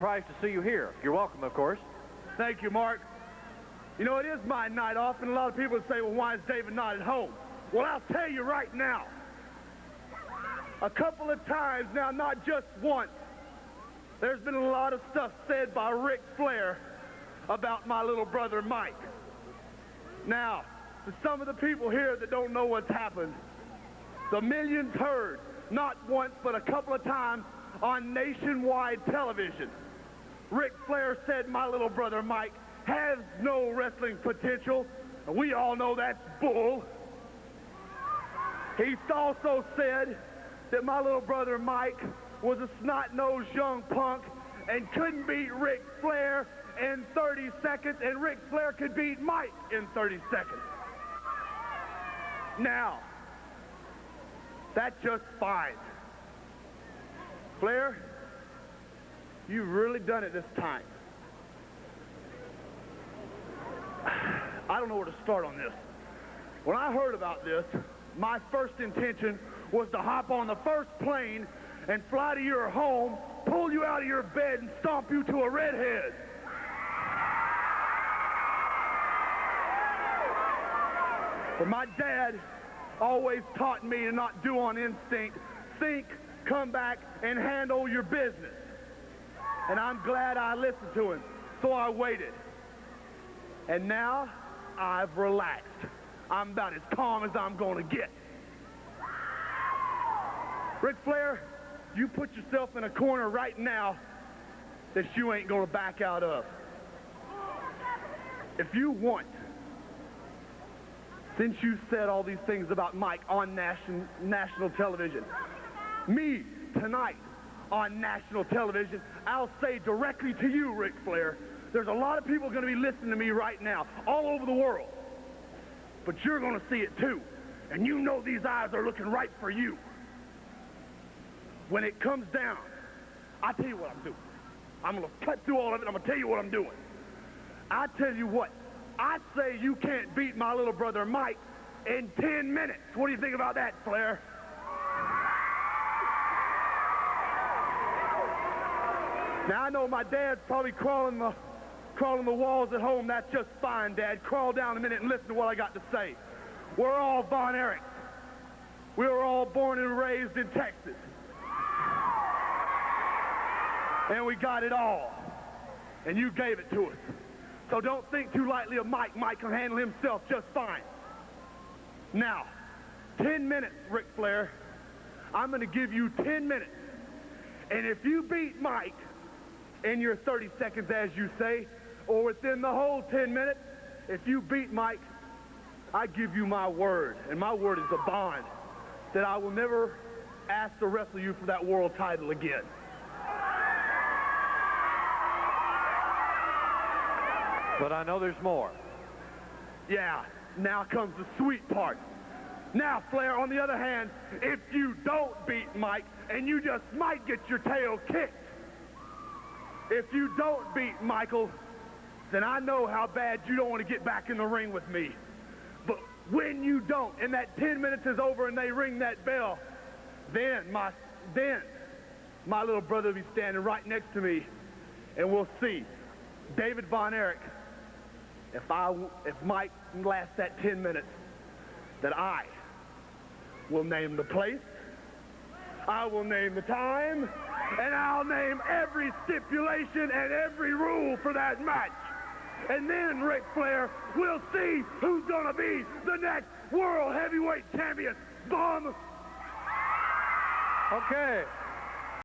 Surprised to see you here. You're welcome, of course. Thank you, Mark. You know, it is my night off, and a lot of people say, well, why is David not at home? Well, I'll tell you right now. A couple of times now, not just once, there's been a lot of stuff said by Ric Flair about my little brother Mike. Now, to some of the people here that don't know what's happened, the millions heard, not once, but a couple of times on nationwide television. Ric Flair said my little brother Mike has no wrestling potential. We all know that's bull. He also said that my little brother Mike was a snot-nosed young punk and couldn't beat Ric Flair in 30 seconds, and Ric Flair could beat Mike in 30 seconds. Now, that's just fine. Flair, you've really done it this time. I don't know where to start on this. When I heard about this, my first intention was to hop on the first plane and fly to your home, pull you out of your bed, and stomp you to a redhead. But my dad always taught me to not do on instinct. Think, come back, and handle your business. And I'm glad I listened to him, so I waited. And now, I've relaxed. I'm about as calm as I'm gonna get. Ric Flair, you put yourself in a corner right now that you ain't gonna back out of. If you want, since you said all these things about Mike on national television, me tonight on national television, I'll say directly to you, Ric Flair, there's a lot of people going to be listening to me right now, all over the world. But you're going to see it too. And you know these eyes are looking right for you. When it comes down, I'll tell you what I'm doing. I'm going to cut through all of it. I'm going to tell you what I'm doing. I tell you what, I say you can't beat my little brother Mike in 10 minutes. What do you think about that, Flair? Now, I know my dad's probably crawling the walls at home. That's just fine, Dad. Crawl down a minute and listen to what I got to say. We're all Von Erich. We were all born and raised in Texas. And we got it all. And you gave it to us. So don't think too lightly of Mike. Mike can handle himself just fine. Now, 10 minutes, Ric Flair. I'm going to give you 10 minutes. And if you beat Mike in your 30 seconds, as you say, or within the whole 10 minutes, if you beat Mike, I give you my word, and my word is a bond, that I will never ask to wrestle you for that world title again. But I know there's more. Yeah, now comes the sweet part. Now, Flair, on the other hand, if you don't beat Mike, and you just might get your tail kicked, if you don't beat Michael, then I know how bad you don't want to get back in the ring with me. But when you don't, and that 10 minutes is over and they ring that bell, then my little brother will be standing right next to me, and we'll see. David Von Erich, if Mike lasts that 10 minutes, that I will name the place, I will name the time, and I'll name every stipulation and every rule for that match. And then, Ric Flair, we'll see who's going to be the next World Heavyweight Champion. Bomb! Okay.